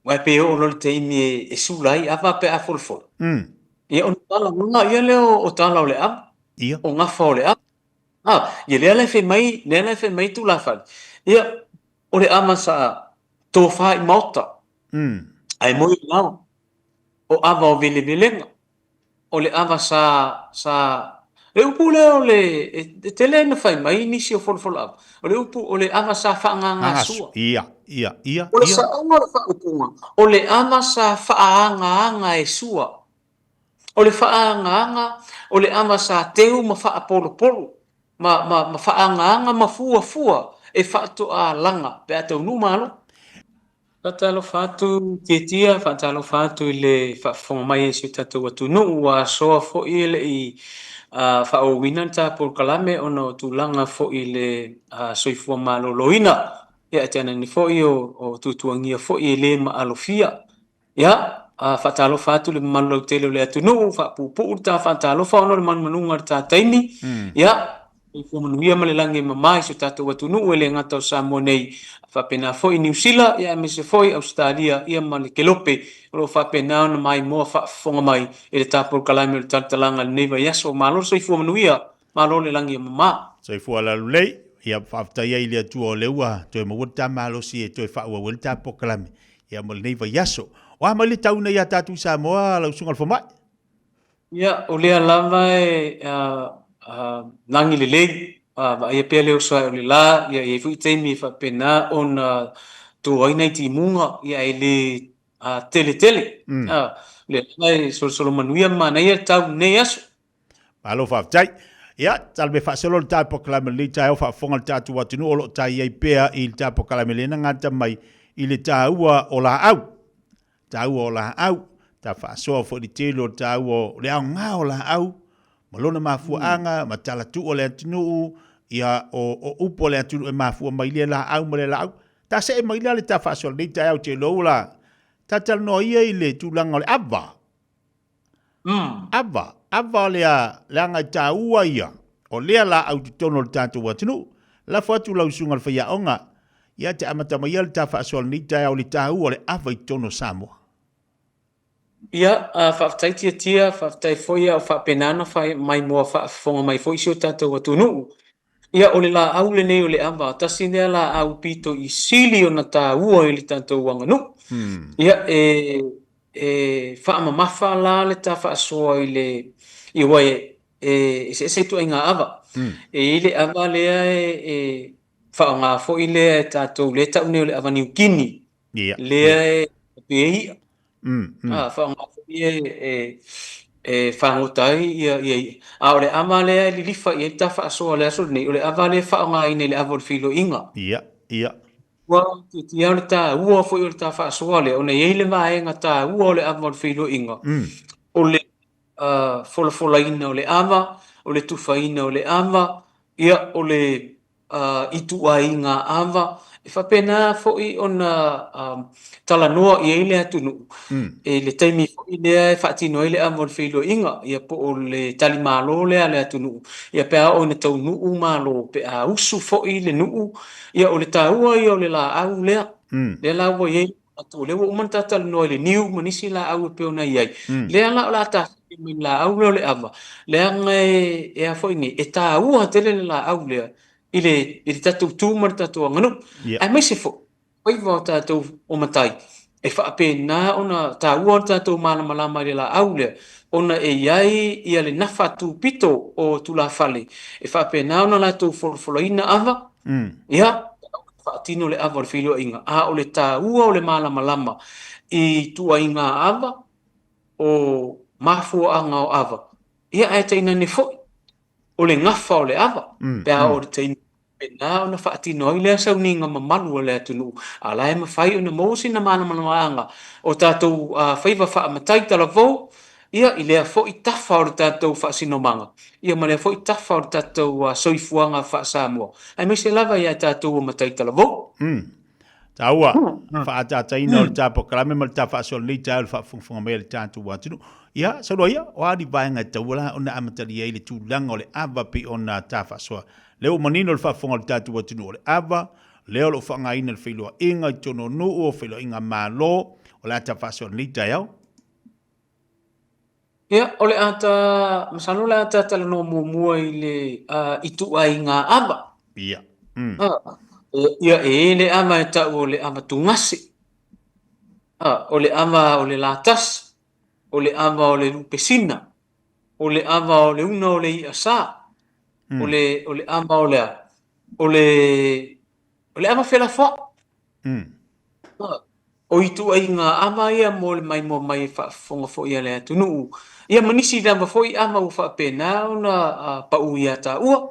Wai pe o lo te imi e sulai ava pe a folfol. Mm. Ia o tala nga ia leo o tala o le ava. Ia. O ngafa o le ava. Ia lea lai fe mai tu la fal. Ia o le ama sa tofa i mauta. Mm. Ai mo i lau. O ava o vele velenga. O le ava sa le upu leo le te le na fai mai nisi o folfol ava. O le upu o le ava sa whaanganga sua. Ia. O le sa anga le whaupunga. O le ava sa whaanganga e sua. O le whaanganga, o le ava sa teu ma whaapolo-polo. Ma whaanganga ma fua-fua. E whaato a langa. Pe atau numalo. Whatalo whatu tia, whatalo whatu i le whafonga mai e si tatu watu nuu wa soa fo i le i whaowina ta por kalame o no tulanga fo i le soifua malo loina. Ia te ana ni fo i o tutuangia fo i le ma alofia. Ia, whatalo whatu le manulau tele le atu nuu, whapupu ta whatalo whano le manmanunga ta taimi. Ia, i fumanuia ma le langi mamai so tatu watu nuu e le ngata o Samoa nei. Whapena foi New Zealand, ia me se foi Australia, ia ma le kelope, ro whapena na mai moa whafonga mai, e le tāpur kalai me le tatalanga le neva yaso, malo so i fumanuia, malo le langi mama. So i fua lalu lei, ia whaftaia i le atua o leua, toi mawata malo si e toi whaua wale tāpur kalame, ia ma le neva yaso. Wa ma le tauna ia tātu Samoa, lau sunga alfamai? Ia, o lea lava e langi le lei, ia pia leo soa o le la, ia e fui teimi whapena on tu aina i timunga, ia e le tele. Le lai solo manuia mana ia tau nei aso. Malo whaftai. Ia, talbe whaaselo le tāpo kalame le tai au whaafonga le tātu watinu o lo tai ei pea i le tāpo kalame le na ngata mai i le tāua o la au. Tāua o la au. Ta whaasoa fo li telo tāua o le au ngā o la au. Malona mafuanga, matala tu o le atinu ia o upo le atinu e mafua mai le la au ma le la au. Ta se e mai le ta whaasoa le tai au te lo la. Ta tala no ia i le tūlanga o le ava. Ava lea langa tāua ia, o lea la au te tono le tātou watinu, la whatu lau sunga le whaia onga, ia te amatama ia le tā whaasola ni tai au le tāua le ava i tono Samoa. Ia, whaftai tia, whaftai foia o whapenana mai mua whaafonga mai foi si o tātou watunu. Ia o le la au le nei o le ava, tasi nea la au pito i sili o na tāua i le tātou wanganu. Ia whaamamafa la le tā whaasoa i le i wai se tu inga ava i le ava lea whaonga fo i le tātou le tau neo le ava New Guinea lea pei whaonga fo i whangotai a o le ava lea li lifa i ta whaasoa lea sol nei o le ava lea whaonga i ne le ava o le filo inga ua ti au le tā ua fo i o le tā whaasoa lea o ne i le maenga tā ua o le ava o le filo inga o le fola-folaina o le ava, o le tufaina o le ava, ia o le ituainga ava, e whapena fo'i ona talanoa i eile atunu. E le taimi fo'i lea e whaatino eile ava o le whilo inga, ia po o le talimalo lea le atunu. Ia pea o ne tau nuu malo, pea usu fo'i le nuu, ia o le taua ia o le la au lea, lea la ua i eile atu, lea ua umanta talanoa i le niu, manisi la au e peona iai. Lea la o la ta min la au le ava le anga e a foi ni e ta ua tele la au le ile tatu tu mar tatu nganu ai mai se fo oi va tatu o matai e fa pe na ona ta ua tatu mala mala mai la au le ona e iai ia le nafa tu pito o tu la fale e fa pe na ona la tu foloina ava ia fa tino le ava le filo inga a o le ta ua o le mala mala i tu inga ava o mafua anga o ava. Ia ai teina ni fo o le ngafa o le ava. Pea o le teina pena o na whaatino i lea sau ninga mamalu o lea tunu. A lai ma whai o na mausi na mana anga. O tātou whaiva whaamatai tala vau. Ia i lea fo i tafa o le tātou whaasino manga. Ia ma lea fo i tafa o le tātou soifuanga whaasamua. Ai me se lava ia tātou o matai tala vau. Taua, whaatataina o le tāpo kalame ma le tā whaasol nei tā le whaafunga mea le tātou watinu. Ia, saroa ia, o adi vaenga taula o na amatari e le tūlanga o le ava pi o na tā whaasoa. Leo manino le whaafunga le tātou watinu o le ava, leo lo whangaina le whiloa inga i tono nuu o whiloa inga malo, o o le ata whaaso ni tai au. Ia, o le ata, masano le ata tala no mua i le itu ai ngā ama. Ia. Ia le ama e tau o le ama tungasi. O le ama o le latas, o le ama o le lupesina, o le ama o le una o le i asa, o le ama o le o le ama fela fo. O itu ai ngā ama ia mo le mai whaafonga fo ia le atunu. Ia manisi dama fo i ama u whaapena o na pa u ia ta ua.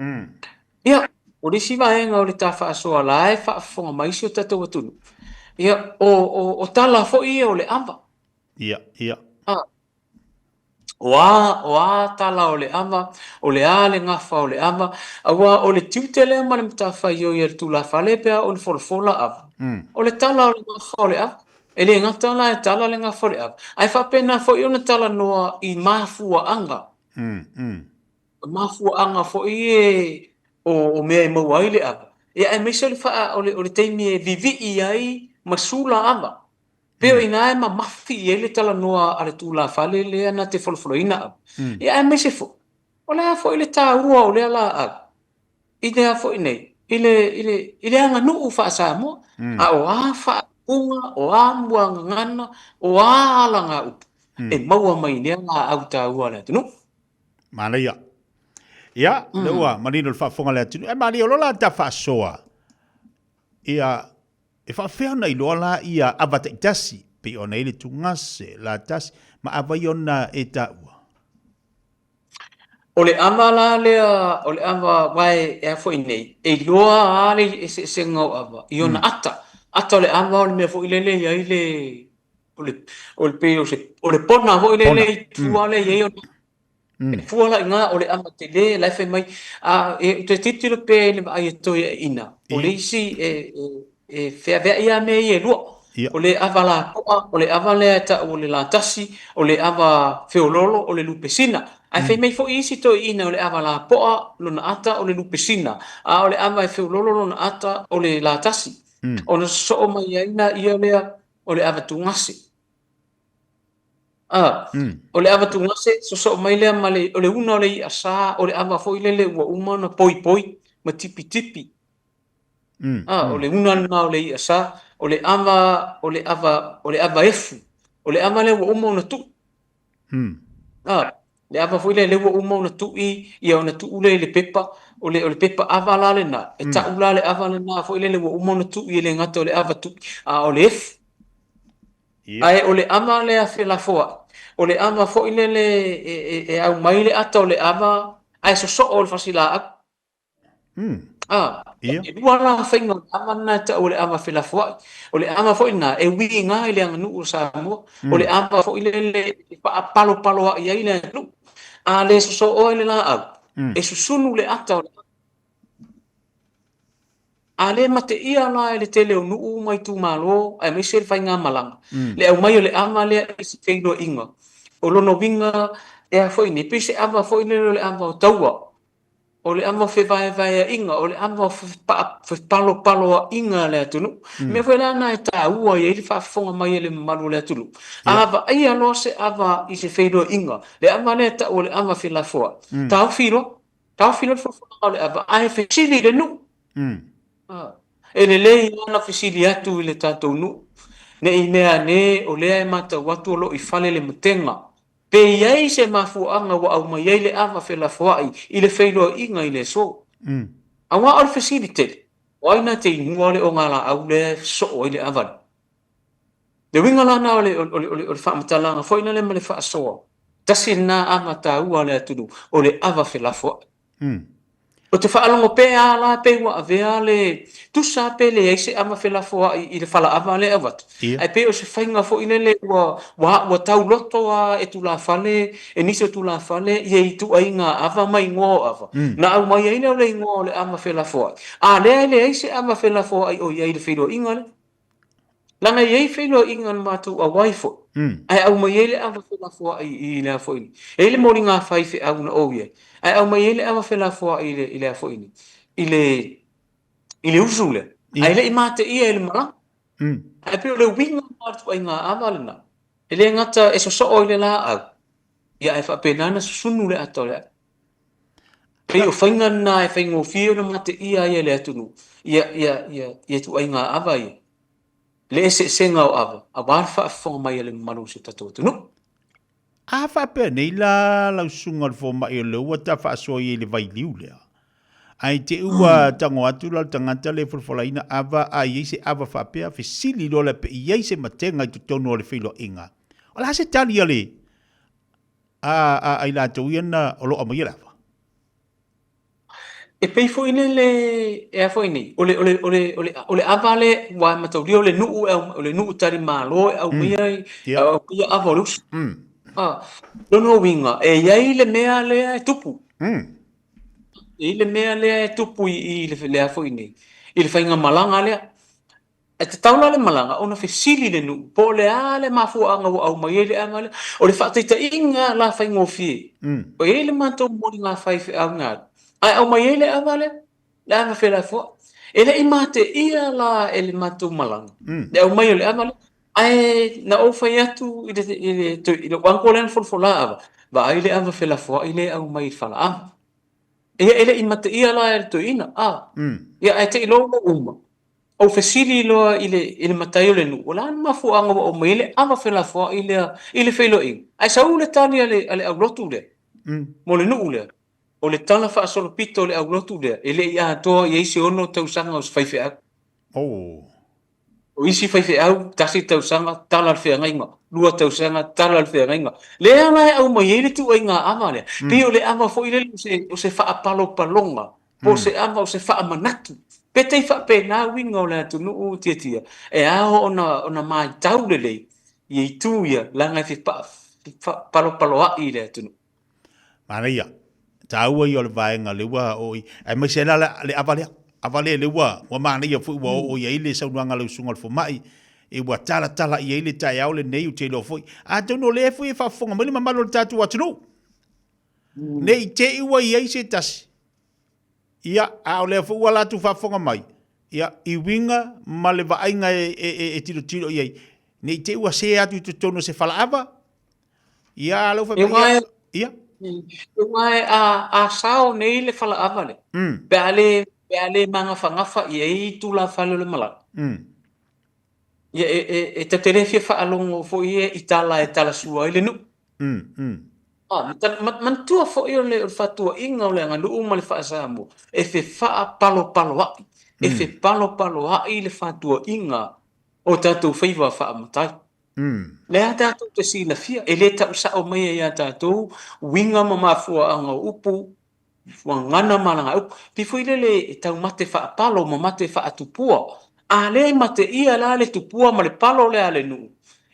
Ia, o le siwa enga o le ta whaasoa la e whaafonga mai si o tatou atunu. Ia, o tala fo ia o le ama. Ia. Oa tala o le ama, o le ale ngafa o le ama, awa o le tiutele ma le mtawhai o ia tu la fale pea o le folfola ama. O le tala o le ngafa o le ama. E le ngata la e tala le ngafa o le ama. Ai whapena fo i ona tala noa i mafua anga. Mafua anga fo i o mea i maua i le ama. Ia e meisa le wha o le teimi e vivi i ai masula ama. Peo ina e ma mafi i le tala noa ale tu la fale le ana te folfoloina ama. Ia e meisa fo. O le a fo i le tā ua o le ala aga. I le a fo i nei. I le anga nuu wha sa mo. A o a wha unga, o a mua ngana, o a ala ngā upu. E maua mai nea ngā au tā ua le atunu. Mana ia. Ia, leua, marino le whaafonga le atunu. E mani o lola ta whaasoa. Ia, e whaafea nei loa la ia avata i tasi. Pe ona ele tungase la tasi. Ma avai ona e ta ua. O le ama la lea, o le ama wae e a fo i nei. E loa ale e se ngau ava. I ona ata. Ata o le ama o le mea fo i lele ia i le... O le pe o le pona fo i lele i tua le ia i ona. E fuala i ngā o le ama te le, lai fai mai. E te titilo pe le ai e toi e ina. O le isi e fea vea ia me i e lua. O le ava la poa, o le ava lea ta o le la tasi, o le ava feololo, o le lupesina. Ai fai mai fo isi toi ina o le ava la poa, lona ata o le lupesina. A o le ava e feololo lona ata o le la tasi. O na so o mai aina ia lea o le ava tungasi. O le ava tungase, so mai lea ma o le una o le i asa, o le ava fo i lele ua uma na poi, ma tipi. O le una na o le i asa, o le ava efu, o le ava le ua uma na tu. Le ava fo i lele ua uma na tu ia o na tu ule le pepa, o le pepa ava la le na, e ta ula le ava le na, fo i lele ua uma na tu i le ngata o le ava tu, o le efu. Ai o le ama le a fela foa. O le ama fo i lele e au mai le ata o le ama, ai so o le fasila aku. E lua la whainga o le ama na ta o le ama fela foa. O le ama fo i na e wi ngā i le anga nuu sa mua. O le ama fo i lele palo a i le anu. A le so o le la au. E susunu le ata o le ama. A le mate ia la e le tele o nuu mai tu malo, ai mai se le whainga malanga. Le au mai o le ama le e si teilo inga. O lono winga e a foi ni pise ama foi ni le ama o taua. O le ama fe vai inga, o le ama fe palo inga le atunu. Me foi la na ta ua e le fa fonga mai le malu le atunu. Ava ai alo se ava i se feilo inga. Le ama le ta o le ama fe la foa. Tau filo fo o le ava ai fe sili le nu. E le lei ana fe sili atu le tatou nu. Ne i mea ne o lea e mata watu o lo i fale le mutenga. Pe iai se mafuanga wa au mai le ava fela foai i le feilo inga i le so. Awa al facility. Waina te inua le o ngala au le so o i le avan. Le winga lana o le whamatalanga fo ina le ma le whaasoa. Tasi na amata ua le atunu o le ava fela foai. O te whaalongo pe ala pe wa avea le tusa pe le eise ama fela foa i le fala ama le awat. Ai pe o se whainga fo ine le wa tau loto a e tu la fale, e niso tu la fale, i e tu ainga ava mai ngō ava. Na au mai aina le ngō le ama fela foa. A le eise ama fela foa i o i le whiro inga le. Langa i ei whiro inga le mātou a waifo. Ai au mai le ama fela foa i le a fo ini. E le mori ngā whaife au na o ie. Ai au mai ele ama fela foa i le afo ini. I le usule. Ai le i mate ia ele mara. ai pe le winga ma tu ai nga avalna ele ngata e so o ile la au ia e fa penana sunu le atole pe o fainga na e faingo fio na mate ia ia le atunu ia tu ai nga avai le se nga o ava a warfa fo mai le manu se tatu tunu A fa pe nei la sunga fo mai le ua ta fa so i le vai liu le. Ai te ua tango atu la tangata le fulfolaina ava a i se ava fa pe fe sili lo le pe i se matenga i tonu o le filo inga. O la se tali ale a i la tau iana o lo amai lava. e pei fo ine le e fo ine ole avale wa matau rio le nu ole nu tari malo au mia au pia avolus lono winga e yai le mea le tupu i le mea le tupu i le fo ine i le fainga malanga le e te taula le malanga ona fe sili le nu po le ale mafu anga au mai le amale o le fa te inga la fainga fi o ele manto mo nga fai au nga ai au mai ele avale la ma fe la fo ele i mate ia la ele manto malanga le au mai le avale ai na o fai atu i le wanko len fo la ava ba ai le ava fe la fo ile au mai fala am ele i mate ia la ele to ina ia ai te ilo uma o fesili lo ile matai le nu wala ma fu anga o mele ava fe la fo ile fe lo in ai sa ule tani ale au lotu le mo le nu le o le tala fa solo pito le au lotu le ele ia to ye isi ono tau sanga o fai fe o isi fai fe au tasi tau sanga tala fe ngainga lua tau sanga tala fe ngainga le ana au mo yele tu inga ama le pe o le ama fo ile o se fa apalo palonga po se ama o se fa manatu petei fa pe na winga o le tu nu tia e a ona mai tau le ye tu ia langa fi pa palo a ile tu mana ia tau i o le vaenga le ua o i ai mai se le avale le ua wa mana ia fu o ia ile sa nuanga le sunga fo mai e wa tala ia ile tai au le nei u te lo foi a tu no le fu e fa fonga mali mamalo tatu atu no nei te ua ia se tas ia a le fu wala tu fa fonga mai ia i winga ma le vaenga e tiro ia nei te ua se atu tu tono se fala ava ia lo fa ia Mai a sao nei le fala avale. Pe ale manga fangafa i tu la fale le mala. Ia e te telefi fa alongo fo i tala sua ile nu. Man tua fo i le fatua inga o le ngandu uma le fa samu. E fe fa palo a. E fe palo a i le fatua inga o tatu feiva fa amatai. Le ata tu te sila fia e le ta sa o mai ya ta tu winga mama fua anga upu ngana malanga up pi foi le ta mate fa palo mate fa atupua a le mate ia la le tupua ma le palo le ale nu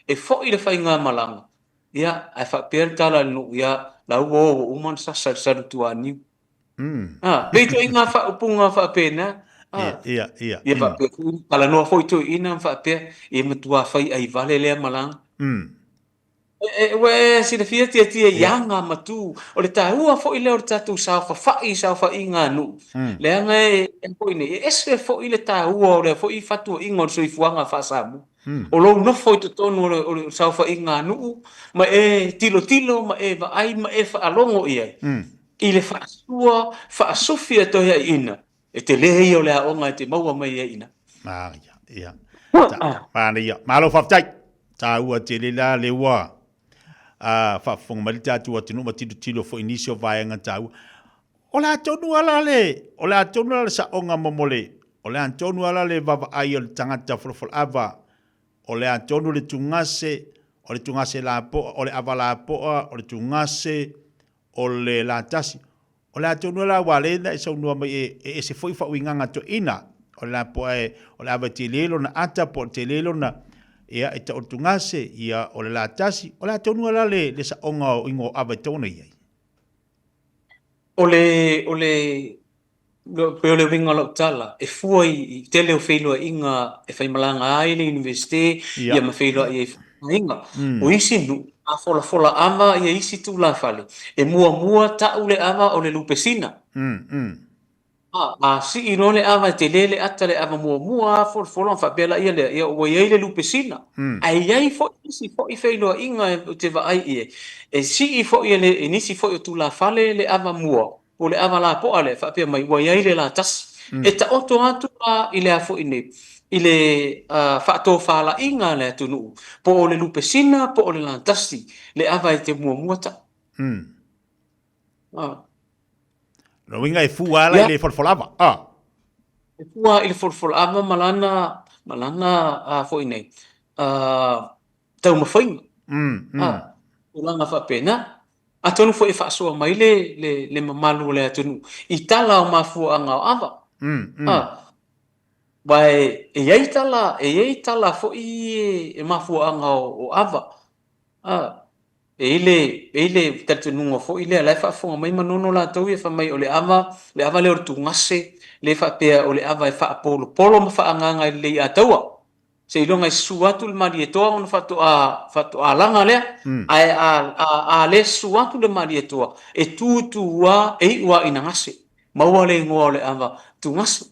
e fo ile fa nga malanga ia ai fa per tala nu ia la wo man sa tu ani le to inga fa upunga fa pena ia ia fa pe pala no foi to ina fa pe e matua fai ai vale le malanga we si de fia tia yanga matu o le taua fo ile o tatu sa fa inga nu le anga e po ine ese fo ile taua o le fo I fatu inga so I fuanga fa samu o lo no fo to tonu o sa fa inga nu ma e tilo ma e va ai ma e fa alongo ia ile fa sofia to ya ina e te lehi o le aonga te maua mai ia ina ia ia malo fa tai taua te le wa fa fong mali tatu atu no tilo fo inisio vaenga tau o la tonu ala sa onga momole o le tonu ala le vava ai o tangata fo ava o le tonu le tungase la po o le avala po o le tungase o le la tasi o le tonu ala wale na so no mai e se foi fa winga to ina o la po o la vatilelo na ata po telelo na ia e ta otungase ia o le la tasi o la tonu ala le sa onga o ingo ava tona ia o le winga lo tala e fuai tele o feilo inga e fai malanga ai le university ia ma feilo ai inga o isi nu a fola ama ia isi tu la fale e mua ta ule ama o le lupesina si ino le ava te lele ata le ava mua folo fa pela ia le ia o ia le lupesina ai fo isi fo i feilo inga te va ai si i fo ia le inisi fo tu la fale le ava mua o le ava la po ale fa pe mai wa ia le la tas ta oto atu i le afo ine i le fa to fa la inga le tunu po o le lupesina po o le la tasi le ava te mua ta no winga e fuala Ya. le folfolava E fua i le folfolava malana fo nei. Tau mawhainga. Ulanga whapena. A tonu fo e whaasua mai le mamalu le atunu. I tala o mafua anga o ava. Bai e iei tala fo e mafua anga o ava. E ile tatununga fo ile ala whaafunga mai manono la tau e whamai o le ava le o tu ngase le whapea o le ava e whaapolo ma whaanganga i le i ataua. Se ilonga i suatu le mari e toa mana whatu a langa lea ai a le suatu le mari e toa e tu ua e ua ina ngase maua le ngoa o le ava tu ngase.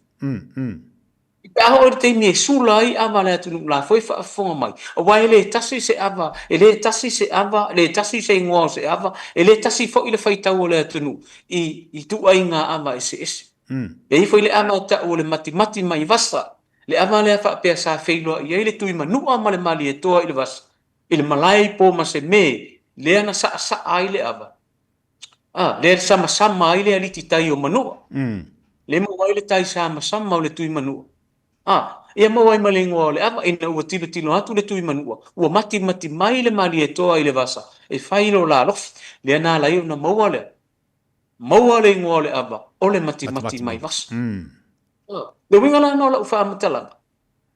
I ka ho te mi sula ai ava le atu la foi fa fonga mai. O wai le tasi se ava, le tasi se ava, le tasi se ngoa se ava, le tasi fo ile fai tau le atu i tu ai nga ava ese ese. E i foi le ama ta o le mati mai vasa. Le ava le fa pe sa feilo i le tu i manu ama le mali e toa i le vasa. Il malai po ma se me le ana sa ai le ava. Le sama ai le aliti tai o manua. Le mo wai le tai sama o le tu i manua. Ia mau ai malengo o le ava ina ua tilo atu le tui manua. Ua mati mai le mali e toa i le vasa. E whailo la lofi. Le ana la iu na maua le. Maua le ingoa le ava. O le mati mai vasa. Le winga la no la ufa amatalanga.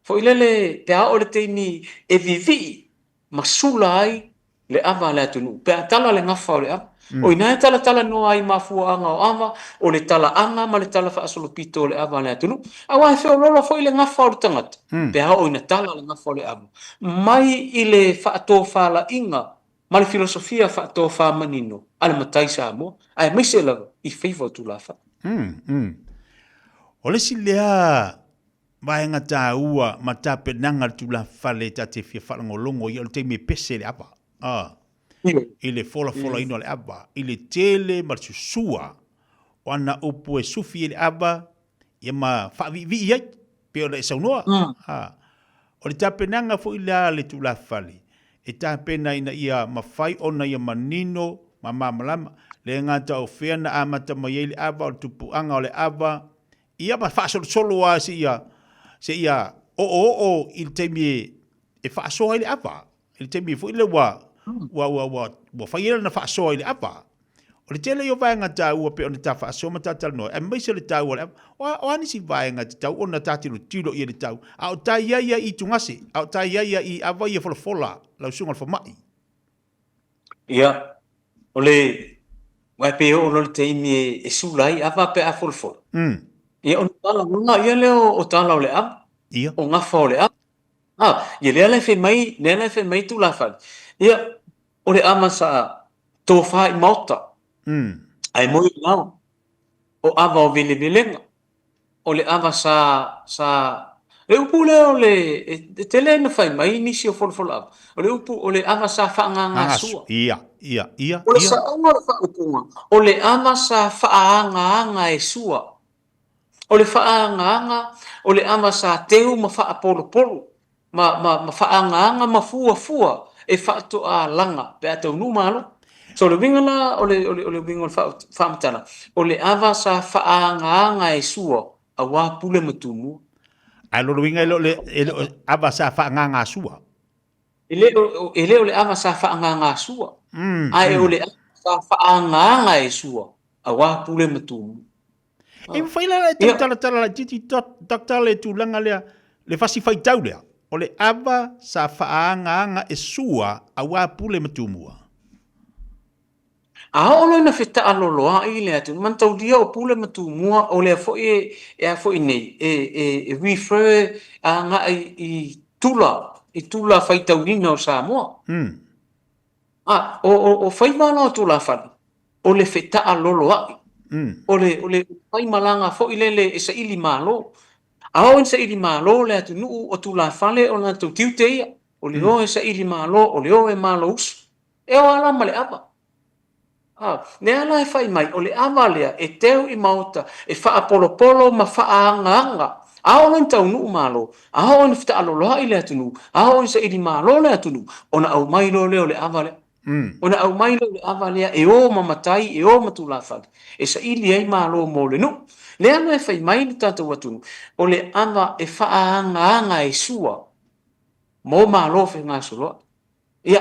Fo ilele te a o le teimi e vivi masula ai le ava le atunu. Pe atala le ngafa o le ava. O ina e tala no ai mafua anga o ava, o le tala anga ma le tala whaasolo pito o le ava le atunu. Awa e whio lola fo i le ngafa o le tangata. Pe hao o ina tala le ngafa o le ava. Mai i le whaato whala inga, ma le filosofia whaato wha manino, ale matai sa mo, ai mai se lawa, i whiwha tu la wha. O le si lea vaenga tā ua ma tā penanga tu la whale tā te whia whalangolongo i o te me pese le apa. I le fola ino le aba, i le tele ma susua, o ana upu e sufi e le aba, i ma whaavivi iai, pe o le saunoa. O le tapenanga fo i le tu la fale, e tapena ina ia mawhai ona ia manino, ma mamalama, le ngata o whea na amata mai e le aba, o tupu anga o le aba, ia ma whaasolo solo a se ia, o il teimi e whaasoa i le aba, il teimi fo i le wa whaia na whaasoa i le apa. O le tele o vaenga tā ua pe o na tā whaasoa ma tā tala noa. E maise le tā ua le apa. O anisi vaenga te tau o na tā tilo i le tau. A o tā iaia i tungase. A o tā iaia i awa i a fola. Lau sunga le whamai. Ia. O le wai pe o le teimi e sulai ava pe a fola. Ia o tala nga ia leo o tala o le apa. Ia. O ngafa o le apa. Ia lea le fe mai tu la fali. Ia, o le ama sa tō wha i mauta. Ai moi nao. O ava o vile. O le ama sa le upu leo le tele na whai mai nisi o fola ava. O le upu o le ama sa whaanganga sua. Ia. O le sa anga wha upunga. O le ama sa whaanganga e sua. O le whaanganga, o le ama sa teu ma wha polo. Ma whaanganga ma fua. E whaato a langa pe atau numalo. So le winga la o le winga whaamtana. O le ava sa whaanga e sua a wapule matumu. Ai lo winga le ava sa whaanga sua. Ele o le ava sa whaanga sua. Ai o le ava sa whaanga e sua a wapule matumu. E whaila e tala la titi taktala e tūlanga le whasi whaitau lea. O le ava sa whaanga e sua a wapule matumua. A o na feta aloloa i le atu. Mantau dia o pule matumua o le fo e fo nei. E refer a nga i tula. I tula whaitaurina o Samoa. O whaimana o tula whani. O le feta aloloa. ole pai malanga fo ilele e sa ili malo. Ao en sa ili malo le atu nuu o tu la fale o na tu tiute ia. Ole o e sa ili malo, ole o e malo usu. E o ala male apa. Ne ala e fai mai, ole ava lea e teu i mauta, e faa polo polo ma faa anga anga. Ao len tau nuu malo, ao en fita aloloha i le atu nuu, ao en sa ili malo le atu nuu, ona au mailo le ole ava lea. Ona au mailo le ava lea e o mamatai, e o matu la fale. E sa ili ei malo mo le nuu. Le ana e fai mai ni tata watunu, o le ava e faa anga e sua, mo malo fe ngā soloa. Ia,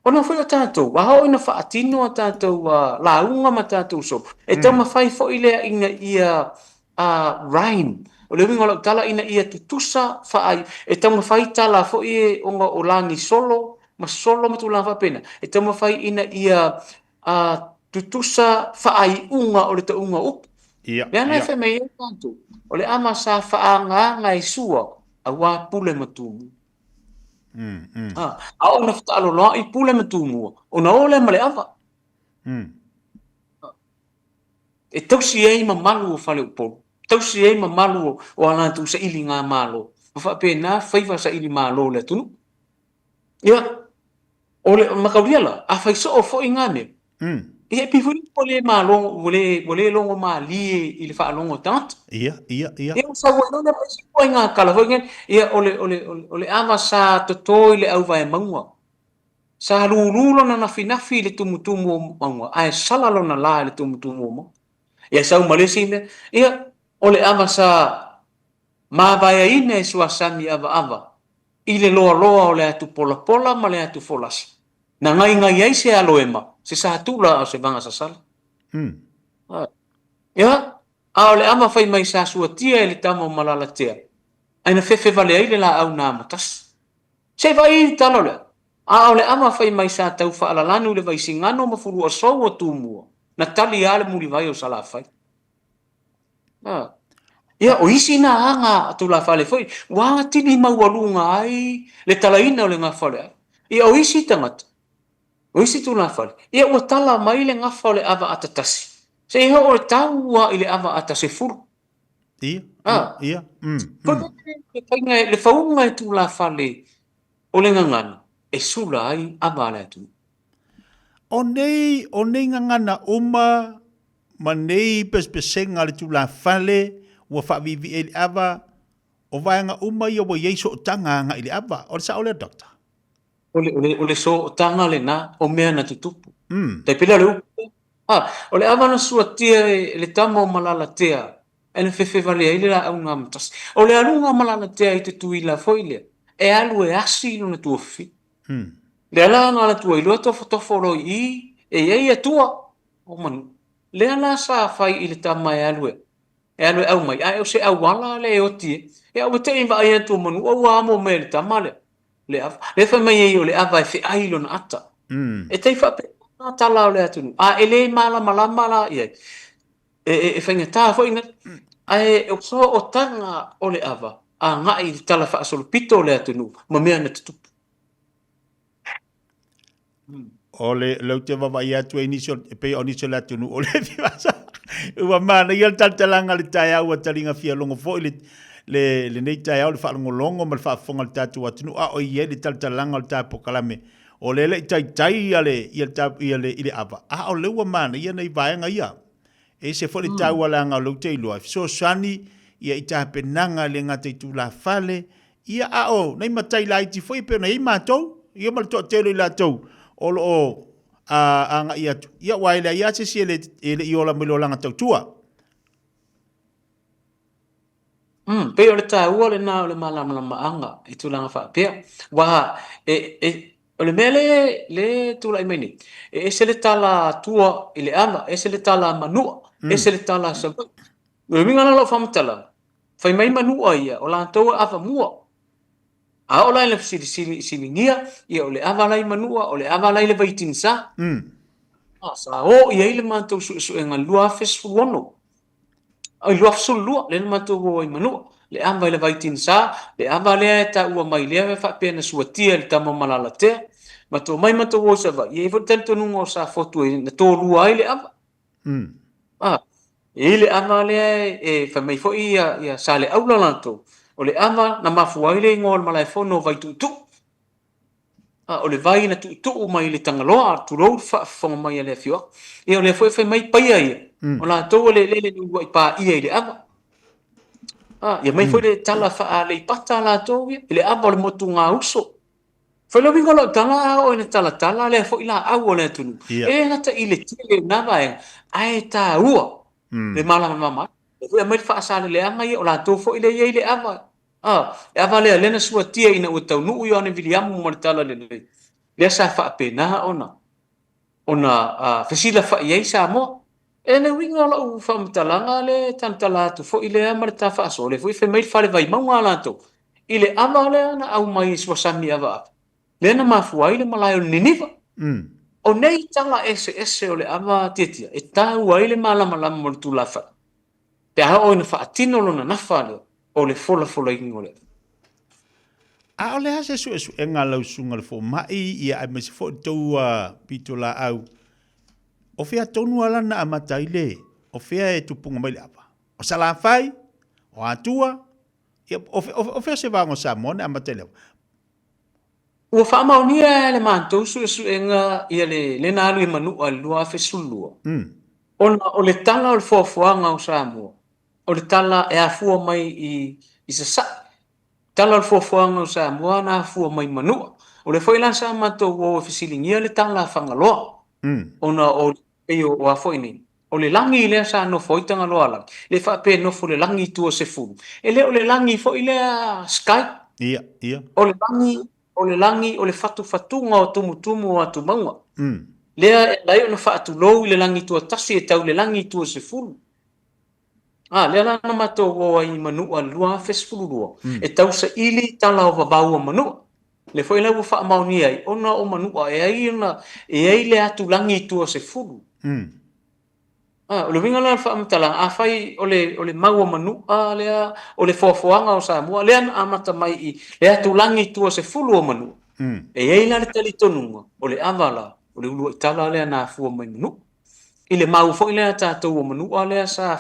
ona foi o tātou, wa hao ina whaatino o tātou la unga ma tātou so. E tau mawhai fo ilea ina ia rhyme. O le winga tala ina ia tutusa whaai. E tau mawhai tala fo ie onga o langi solo, ma solo ma tu la whapena. E tau mawhai ina ia tutusa whaai unga o le ta unga upu. Ia. Le ana e whai mei e tātou. O le ama sa whaanga ngai sua, a wā pule matumu. A ona fta alo I pule matumu ona ole male ava e tausi ei ma malu o fale upo tausi ei ma malu o ala tu sa ili nga malo fa pena faiva sa ili malo le tunu ia ole makauliala a fai so fo ingane ia pifuri pole malo vole longo mali il fa longo tant ia ia sa wona na pasi ko nga kala fo ngen ia ole ava sa to ile au vai mangua sa lululo na nafi le tumutumu mangua ai sala lo na la le tumutumu mo ia sa malesi ne ia ole ava sa ma vai ine suasani ava ile loa ole atu pola ma le atu folas na ngai ai se aloema se sa tula o se vanga sa sala ia ole ama fai mai sa suatia ele tamo malala tea aina fefe vale ai le la au na matas se vai talo le ole ama fai mai sa tau fa alalanu le vai singano ma furu o so o tumu na tali ale muli vai o sala fai ia o isi na anga tu la fale foi wa tini mawalunga ai le talaina o le nga fale ia o isi tangata o isi tu la fale ia o tala mai le nga fale ava atatasi se ho o taua ile ava atase furu ia le faunga tu la fale o le ngangana e sula ai ava le tu o nei ngangana uma ma nei pespesenga le tu la fale wa fa vivi ele ava o vaenga uma ia wa yeso tanga nga ile ava o sa ole doctor ole so tanga le na o mea na tutupu te pila le ole ava na suatia le tamo malala tea ene fefe vale ile la au ngam tas ole alunga malala tea i te tuila foile e alu e asi no na tuofi le ala ngala tua ilo tofo lo i e ia tua o man le ala sa fai ile tama e alu au mai ai o se au wala le oti e au te inva ai tu manu o wa mo me le tama le fa mai o le ava e fe ai lo na ata e te fa pe na tala le atu ele mala ia e fenga ta fo ina ai o so o tanga o le ava a ngai tala fa so pito le atu ma me na tutu ole lo te va ia tu initial pe initial la tu ole vasa ua mana ia talanga le tai au talinga fia longo fo le nei tai au le fa longo ma fa fonga tatu atu a o ia le talanga le tai pokalame ole le tai ale ia ile ava a o le ua mana ia nei vaenga ia e se fo le tai wala nga lo te lo so sani ia ita penanga le ngate tu la fale ia a o nei matai lai ti foi pe nei matou ia mal to te la tou o anga ia waile ia se ele iola milo langa tautua pe o le tāua le nā o le malama anga i tūlanga wha pia wa o le mele le tūla i maini e se le tala tua i le ama e se le tala manua e se le tala sabu o minga na lo whamatala whai mai manua ia o la toa awa mua a o lai le sili ngia ia o le ava lai manua o le ava lai le vaitinsa sa o ia ile mantou su enga lua fesfuono ai lua fsul lua le mantou o i manua le ava le vaitinsa le ava le ta ua mai le fa pena suatia le tamo malala te matou mai mantou o sa va ia fo tanto nungo sa foto na to lua ai le ava Ile ama le fa mai fo ia sale au la lanto. O le ama na mafua ile ngol malai fono vai tu. O le vai na tu mai le tangaloa tu lo fa fonga mai le fio. E o le foi fa mai pai ai. O la to le ni wai pa ia ile ama. Ia mai foi le tala fa le pata la to ile ama le motu nga uso. Foi lo vingo lo tala o ina tala le foi la au le tunu. E na ta ile tile na vai ai ta ua. Le mala mama. Le mai fa sa le anga o la to foi le ile ama. E ava le lena sua tia ina o tau nuu yo ane viliamu mo le tala le le. Le sa fa pena ona fesila fa ye sa mo. E ne winga la u fa mtalanga le tantala tu fo ile ama ta fa so le foi fe mai fa le vai manga la to. Ile ama le na au mai sua sami ava. Le na mafua ile malai o Niniva. O nei tala ese o le ama titia. E tau wa ile malama mo le tulafa. Pe a o ina fa atino lo na nafa le. O le fola ingo le. A o le hase su e ngā lau sunga le fo mai ia ai mesi fo tau pito la au. O fea tonu ala na amatai le. O fea e tupunga mai le apa. O sala fai, o atua, o fea se vango sa mone amatai le. Ua whaamaunia le mātou su e ngā ia le nālu i manua lua fe sulua. O le tala o le fuafuanga o Samoa. O le tala e a fua mai i sa sa. Tala o le fuafuanga o Samoa na a fua mai manua. O le foi lan sa mātou o fisilingia le tala whangaloa. Ona o o a foi ni. O le langi le sa no foi tanga loa lang. Le whape no fo le langi tua se fulu. E le o le langi foi le Skype. Ia. O le langi o le fatunga o tumutumu o atu maunga. Lea lai o na whaatu lou i le langi tua tasi e tau le langi tua se fulu. Lea lana mato o ai manua lua fesfulu lua. E tau sa ili tala o vavau o manua. Le foi lau wha mauni ai. Ona o manua e ai le atu langi tua se fulu. O le winga la wha amatala. A whai o le mau o manua lea o le foafoanga o Samoa. Lea na amata mai i le atu langi tua se fulu o manua. E ai la le tali tonunga. O le avala. O le ulua itala lea na fua mai manua. I le mau fo i lea tātou o manua lea sa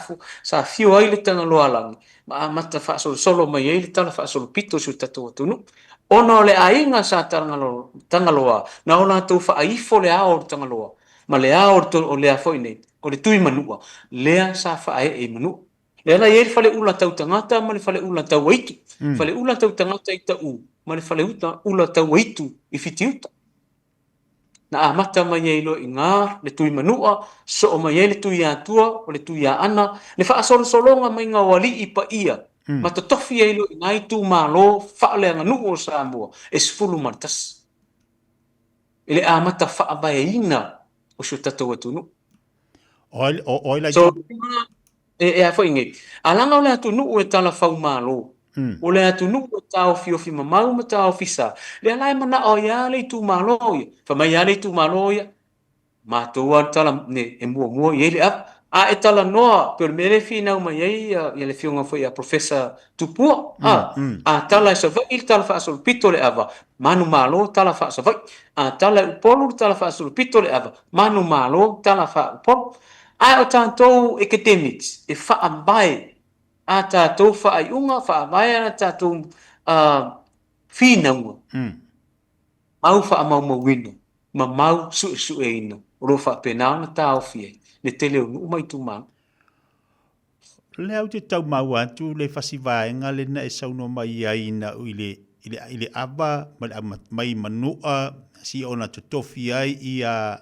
fio ai le tanga loa langi. Ma amata wha solo mai ai le tala wha solo pito su tātou atunu. Ona o le ainga sa tanga loa. Na o la tau wha aifo le ao o tanga loa. Ma le ao o lea fo i nei. O le tui manua. Lea sa wha e manua. Lea la ieri whale ula tau tangata ma le whale ula tau waitu. Whale ula tau tangata i ta u. Ma le whale ula tau waitu i fitiuta. Na amata mai ei lo i ngā le tui manua, so o mai ei le tui atua, o le tui a ana, le wha solonga mai ngā wali i pa ia. Ma to tofi ei lo i ngai tū mālo, wha le anga nuu o Samoa, e sifulu martas. Ele amata wha abai ina o sio tatou atunu. So, e a fo inge. Alanga o le atunu e tala whau mālo. O le atunu o tau fiofi mamau ma tau fisa. Le alai mana o ia le tu malo ia. Whamai ia le tu malo ia. Mātua tala ne e mua i ele ap. A e tala noa, pero mere fi nau mai ei, ia le fionga foi a professor Tupua. A tala e sa vai, il tala wha asolo pito le ava. Manu malo tala wha sa vai. A tala e upolu tala wha asolo pito le ava. Manu malo tala wha upolu. A o tātou academics, e wha ambae. A tātou wha ai unga, wha ambae ana tātou whinaunga. Mau wha amau mawino. Ma mau su e ina. Ro wha penao na tāo fie. Le tele o nuu mai tu mau. Le au te tau mau atu, le whasivaenga le na e sauno mai aina ile aba, mai manua, si ona tutofi ai i a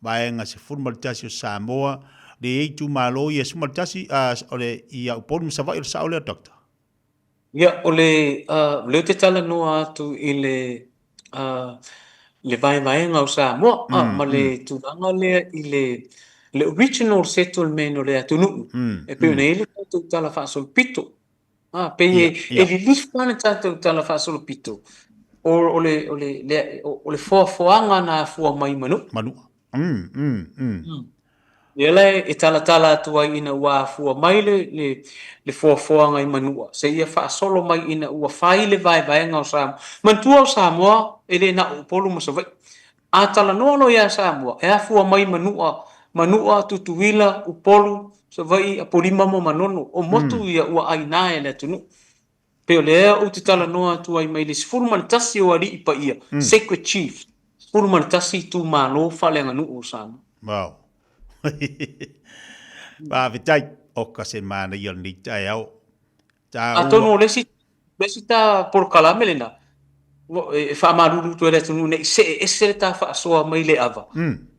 vaenga se formaltasi o Samoa, le ei tu malo i e sumaltasi i a uponu msawai o sa ole a doktor. Ia, o le te tala noa atu i le vaenga o Samoa, ma le tūranga lea i le original settlement o le atunu. E pe una ele tātou tala whaasolo pito. Pe e li lifana tātou tala whaasolo pito. O le foafoanga na fua mai manu. Ia e tala atu ai ina ua fua mai le foafoanga i manua. Se ia whaasolo mai ina ua whai le vaenga o Samoa. Mantua o Samoa, e le na upolu masawai. A tala nono ia Samoa, e a fua mai manua tutuila, upolu, so vai a polima mo manono o motu ia ua aina e le tunu pe o lea o te tala noa atu ai mai le sifuru manitasi o ali ipa ia sacred chief sifuru manitasi tu malo falenga nu o sana wow ba vitai o ka se mana ia ni tai au ta a tonu lesi ta por kalame lena e fa maruru tu ele tunu ne se ta fa so mai le ava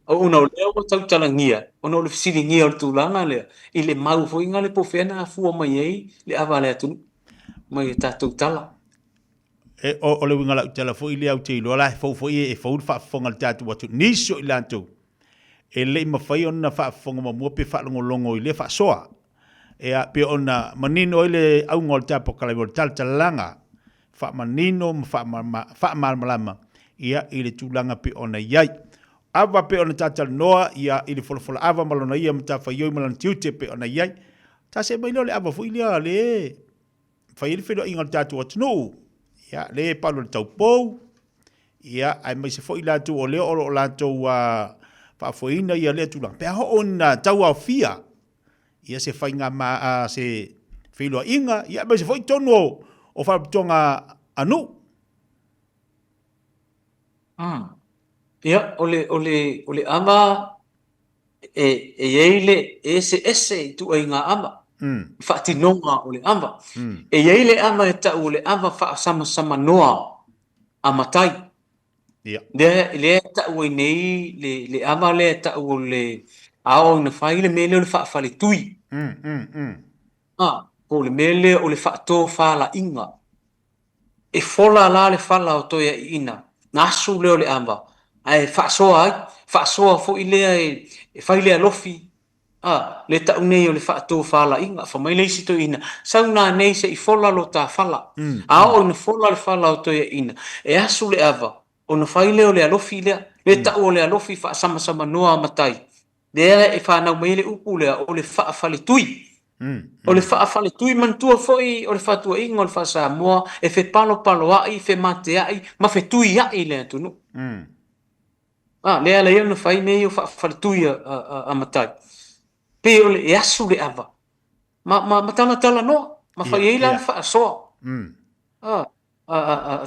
o una le o tau talangia ona le fisili ngia o tulanga le i le mau fo inga le pofena fu mai ai le ava le tunu mai ta tu tala e o le winga la tala fo ile au te lo la fo e fo fa fonga tatu watu niso ilanto e le ma fai ona fa fonga ma mo pe fa longo ile fa soa e a pe ona manino ile au ngol tapo kala vol talanga fa manino fa malama ia ile tulanga pe ona yai ava pe ona tatal noa ia ile folfola ava malona ia mta fa yo malan tiute pe ona yai ta se mai le ava fu ile ale fa ile fe do ingal tatu wat no ia le palo tau pou ia ai mai se fo ila tu o le o la tu wa fa fo ina ia le tu lang pe ho ona tau a fia ia se fainga ma se filo inga ia mai se fo tono o fa tonga anu ia ole ama e ele ese tu ainga ama fa tinonga ole ama e ele ama ta ole ama fa sama noa amatai ia le ta o nei le ama le ta o le ao na faile mele le fa fale tui ko le mele o le fa to fa la inga e fola la le fala o to ya ina nasu le ole ama ai fa soa fo ile e faile alofi le ta unei o le fa to fa la inga fa mai le sito ina sauna nei se i fola lo ta fala ao na fola le fala o to ya ina e asu le ava ona faile o le alofi le ta o le alofi fa sama noa matai le e fa na mai le upu le o le fa fale tui o le fa fale tui man tua foi o le fa tua inga o le fa sa moa e fe palo ai fe mate ai ma fe tui ai le tunu le ala ia na fai nei o fa fale tui a matai pe o le asu le ava ma tala no ma fai ai la fa so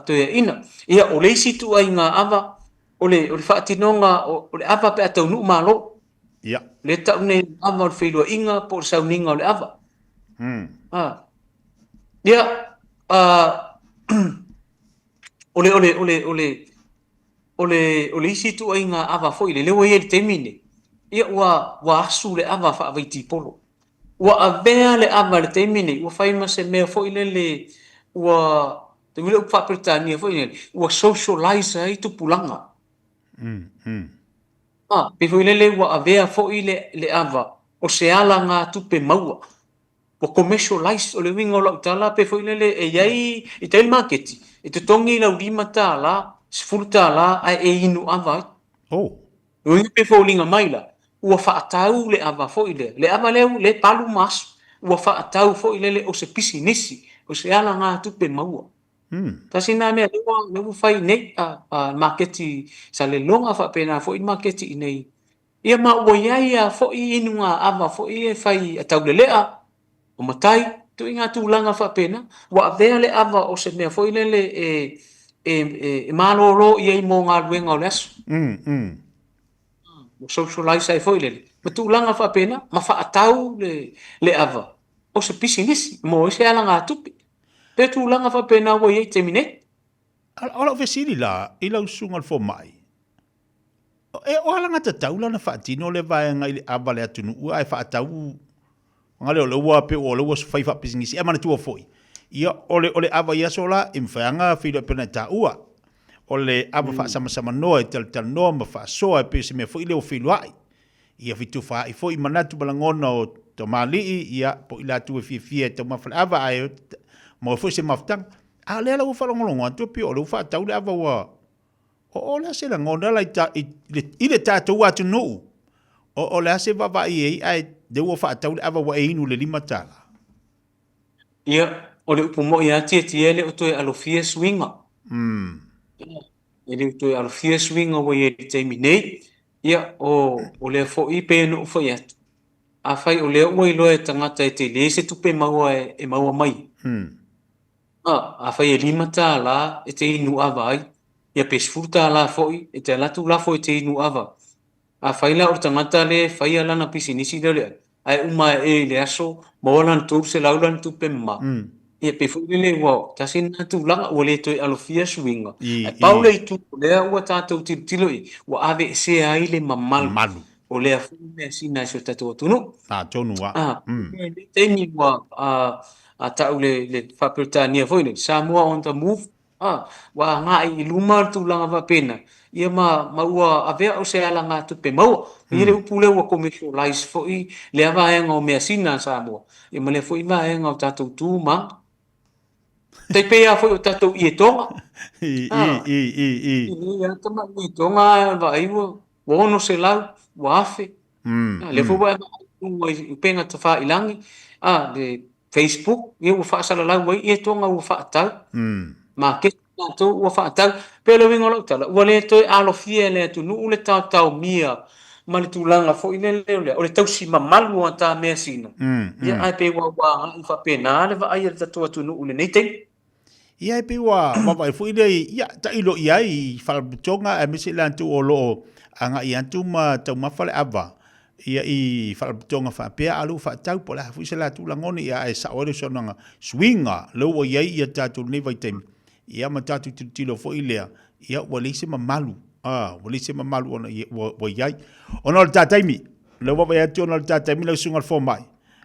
to ia ina ia o le situ ai nga ava o le fa tinonga o le ava pe atau nu malo ia le ta nei ava o filo inga po sa ninga o le ava ia ole situ ai nga ava foi le lewe ele temine ia wa asu le ava fa vai tipolo wa avea le ava le temine wa fai ma se me foi le wa te vile upa Britania foi ne wa socialize ai tu pulanga pe foi le wa avea foi le ava o se ala nga tu pe maua wa commercialize o le winga o la tala pe foi le e yai i tel market e te tongi la ulima tala sfurta la e inu ava o pe foi linga maila ua fa tau le ava foi le ava le palu mas ua fa tau foi le o se pisinisi o se ala nga tu pe maua kasi na me le fai nei a marketi sa le longa fa pena fo i marketi nei ia ma o ia fo i inunga ava fo i fai atau le lea o matai tu inga tu langa fa pena wa vea le ava o se me fo i le e malolo ia i mo nga luenga o lesu o socialize ai fo i le ma tu langa fa pena ma fa atau le ava o se pisinisi mo se ala nga tupi pe tu langa fa pena wo ye terminate ala vesili la ila usunga fo mai e o ala ngata taula na fa tino le vai nga ile abale atunu u ai fa tau ngale o wa pe o le was fai fa pisingisi e mana tu foi ia ole ava ia sola imfanga filo pena ta ua ole ava fa sama no e tel no ma fa so e pe se me foi le o filo ai ia fitu fa i foi manatu balangona o to mali ia po ila tu fi to ma fa ava ai mo foi se maftang a le la ufa longo atu pi o le ufa tau le ava wa o le se la ngona la ile ta to atu no o le se va ai de ufa tau le ava wa inu le lima tala ia o le upumo ia tie le o to alofia swinga ele to alofia swinga wo ye terminate ia o le fo i pe no fo ia a fai o lea ua iloa e tangata e te le se tupe maua e maua mai. A fai e 5 tālā e te inu ava ai. Ia pe 10 tālā foi e te alatu lafo e te inu ava. A fai la o tangata le fai ala na pisinisi le ai uma e le aso mawalan tu se laulan tupe ma. Ia pe foi le wa tasin na tu langa o le toi alofia swinga. Ai paule i tu lea ua tātou tilo i wa ave se ai le mamalu. Malu. O lea fu me sina so tatou tunu. Tonu wa. Te ni wa a tau le whapiltania foi le Samoa on the move. Wa ngā i luma tu langa wa pena. Ia ma ua avea o se ala ngā tupe maua. Ia le upu le ua commercialize foi le ava enga o mea sina Samoa. Ia ma le foi ma enga o tatou tūma. Te pea foi o tatou i e tonga. Ia tama i e tonga wa iwa. Wono se lau, wa afe. Le foi wa penga ta wha ilangi. Le Facebook, ia ua whaasala lau wai i e tonga ua whaatau. Ma ke tātou ua whaatau. Pelo wingo lau tala. Ua le toi alofia le atu nu ule tātou mia. Ma le tūlanga fo i le leo lea. O le tausi mamalu o tā mea sina. Ia ai pe wa i whapena le wa ai le tatou atu nu ule nei tei. Ia pe wa vai fo i le ia ta ilo ia i whalabutonga e misi le antu o loo anga i antu ma tau mawhale ava. Ia i whalabutonga whapea alu whaatau po la fu se la tūlangoni ia e sa ore sonanga swinga leo o iai ia tātou nei vai temi. Ia ma tātou tilo fo i lea. Ia walise ma malu. Walise ma malu ona wa iai. Ona le tātaimi. Le wawa ia tu ona le tātaimi le sungal fo mai.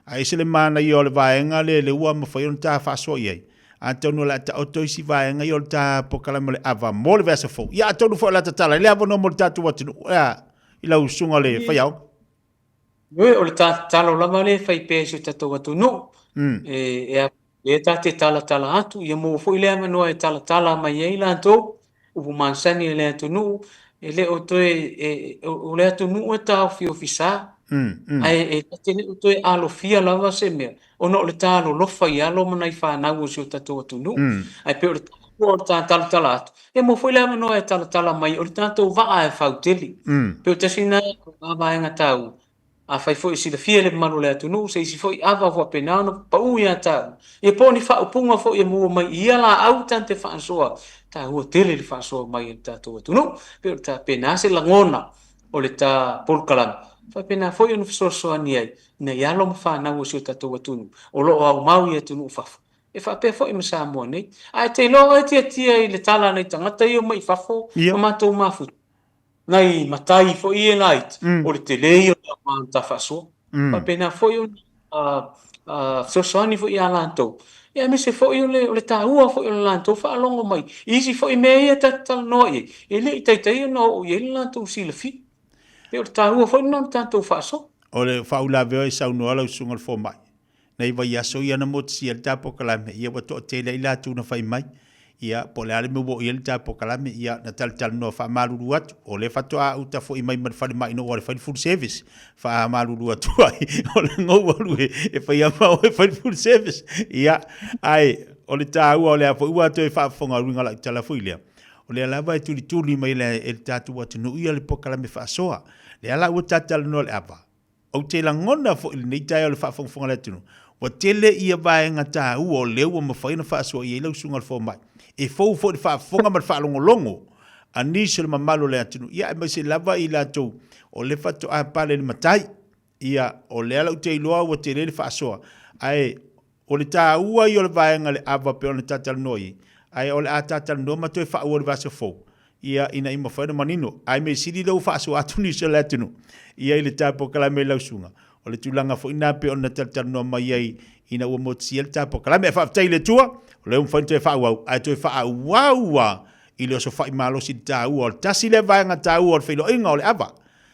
A ese le mana i o le vaenga le ua ma whaion tā whaso iai. A tonu la ta otoisi vaenga i o le tā pokalama le ava mo le vesa fo. Ia tonu fo la tatala. Le ava no mo le tātou watinu. I lau sunga le whaiau. O le talo lama le whai pēsi tatou watinu. E ta te tala atu, ia mo fo ile amanoa e tala mai ei lantou, upu mansani e le atu nuu, e le o toe, o le atu nuu e tau fi ofisa, ai e tene o toe alo fia lava se mea, ono o le talo lofa i alo mana i whanau o si o tatou atu nuu, ai pe o le tala atu, e mo fo ile amanoa e tala mai, o le tatou vaa e whauteli, pe o tasina a vaenga tau, a fai foi si le fia le manu le atu nu, se isi foi ava fo penano, pa ui a tau. E poni fa upunga fo e mua mai, ia la au tante whaansoa, ta hua tele le whaansoa mai e tatou atu nu, pero ta pena se langona, o le ta polkalan. Fa pena foi anu fisosoa ni ai, na ialo ma whanau o si o tatou atu nu, o lo au mau i atu nu fafu. E fa pe foi ma Samoa nei. Ai te loa e tia i le tala nei tangata i o mai fafo, o matou mafu. Nai matai fo i e nait, o le te lei o ta whaso. Pa pena foi o sosoani fo i a lantou. Ia me se foi o le tāua foi o le lantou whaalongo mai. Isi foi me ia tatal no i. E le i taitai no o i e lantou si le fi. Pe o le tāua foi no tātou whaso. O le whaula veo e sau noa lau sungal fo mai. Nei vai aso ia na moti ia le tāpo kalame. Ia wato te le i lātou na whai mai. Ia po le ale mo bo ia le tāpo kalame. Ia na tal no wha maruru atu. O le whatoa uta fo i mai ma whare mai no o le whare full service. Wha maruru atu ai. O le ngau alu e whai amau e whare full service. Ia ai o le tāua o le apo ua atu e whaafonga runga la tala fui lea. O le alava e tuli mai le e tātou atu no ia le po kalame whaasoa. Le ala ua tātala no le apa. O te langona fo ili nei tai o le whaafonga le tunu. Wa tele ia vaenga tāua o leo ma whaina whaasoa i e lau sungal fo mai. E fou fo de whaafonga ma whaalongolongo. A nisi le mamalo le atinu. Ia e mai se lava i lātou o le whato a pale le matai. Ia o le ala ute iloa wa te le whaasoa. Ai o le tāua i o le vaenga le ava pe o le tātala noi. Ai o le a tātala noi ma toi whaua le vasa fou. Ia ina ima whaina manino. Ai me siri lau whaasoa atu nisi le atinu. Ia i le tāpo kalame lau sunga. O le tūlanga fo ina pe o na tātala noi mai ai ina ua moti el tāpo kalame. E whaafitai le tua. O le umwhain toi whaauau. Ai toi whaauaua. I le oso whai malo si tāua. O le tasi le vaenga tāua o le whailo inga o le ava.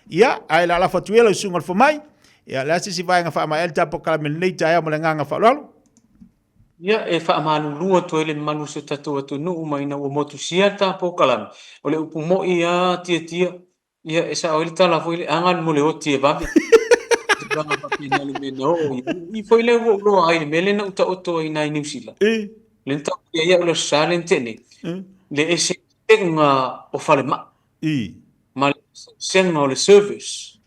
Ia, ai la lafa tuela i sunga le fomai. Ia, le asi si vaenga wha ma el tāpo kalame nei tāia ma le nganga whaalalu. Ia e whaamalulua to ele malu se tatou atu nuu mai na ua motu sia tāpo kalame. O le upu mo ia tia. Ia e sa o ele tala fo ele angan mo le o tia vame. I foi le lo ai mele na uta oto i nai New Zealand. Le nta ia o le salen tene. Le ese nga o fale ma. Ma le sen o le service.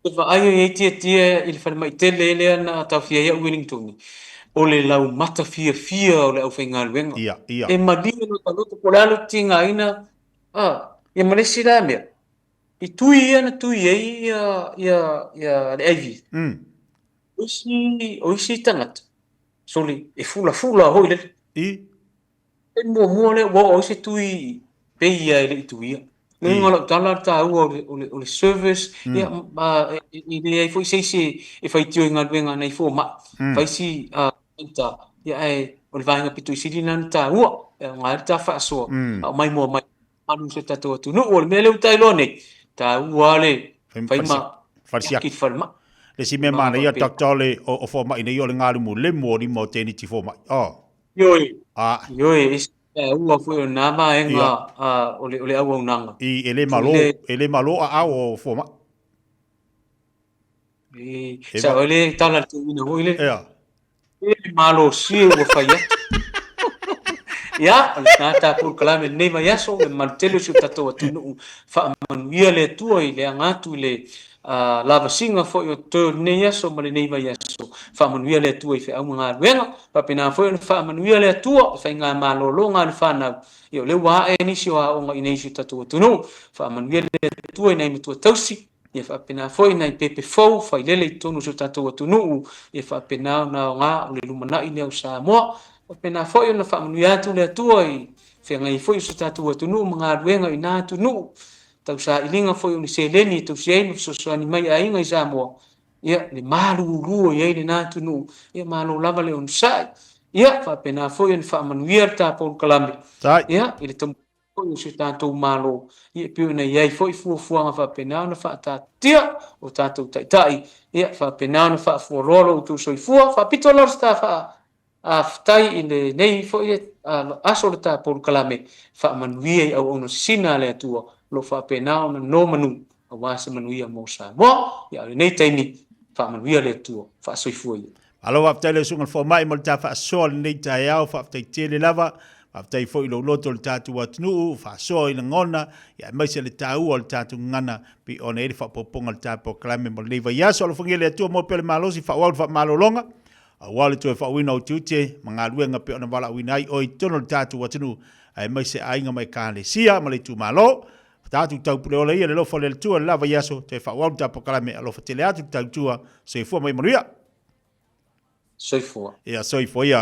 Whaaio i tia i le whanamai tele ele ana tau fia ia Wellington. O le lau mata fia o le au whainga luenga. Ia. E madia no taloto po le alo tinga ina. Ia malesi la mea. I tui ia na tui ei ia le aivi. O isi tangata. Soli e fula hoi le. E mua le wa o isi tui peia ele i tui ia. Le ngola tala ta ua o le service ia i le ai foi seisi e fai tio inga luenga nei fo ma. Fai si ita ia o le vainga pitu i siri nan ta ua. Ngai ta fa so. Mai mua mai. Anu se tatu atu. No o le mele utai lo nei. Ta ua le fai ma. Farsiak. Ki farma. Le si me mana ia taktale o fo mai nei o le ngalu mo le mo ni mo teni ti fo mai. Yoi. Yoi. Ua foi o nama enga o le au nanga. Ele malo a o fo mai. Sa ole tala tu ina ho ile. Ele malo si o faia. Ya, nata por kalame nei mai aso me martelo si tato atu fa manuia le tua ile angatu le lava singa foi o to nei aso male nei mai aso fa manuia le tua i fe au nga wenga pa pena foi fa manuia le tua fa nga malo longa le fa na io le wa e ni si wa o nga nei si tato atu no fa manuia le tua nei tu tausi ia fa pena foi nei pepe fou fa ile tonu so tato atu no ia fa pena na nga le lumana ine o sa mo pena foi na fa manuia tu le tua i fe ngai foi so tato atu no nga wenga ina tu no tau sa ilinga foi ni seleni tu sei so so ni mai ai ngai sa mo ia le malu ia le na tu no ia malu lava le on sai ia fa pena foi ni fa manuia ta po kalambi ia ile tom foi so tato malo ia pi na ia foi fu fa pena na fa ta tia o tato tai ia fa pena na fa fu rolo tu so fa pitolo sta fa aftai ile nei foi aso le ta po kalame fa manuia au ono sina le tua lo fa pena ona no manu wa se manuia mo sa mo ya nei taimi fa manuia le tua fa soifua alo aftai le sungal fo mai mo ta fa sol nei ta ya fa aftai tele lava aftai fo ilo loto le tatu atnu fa so ina ngona ya mai se le tau o le tatu ngana pi ona ele fa poponga le tapo klame mo le va ya so lo fungele tu mo pele malosi fa wa fa malolonga wale tu fa wina o tute mangaluenga pe ona wala wina ai o itono le tatu atnu ai mai se ainga mai kale sia ma le tu malo tatu tau pule le lo fa le tu la va ya so te fa wa tapo klame lo fa tele atu tau tu se fo mai maria soifua ia soifua ia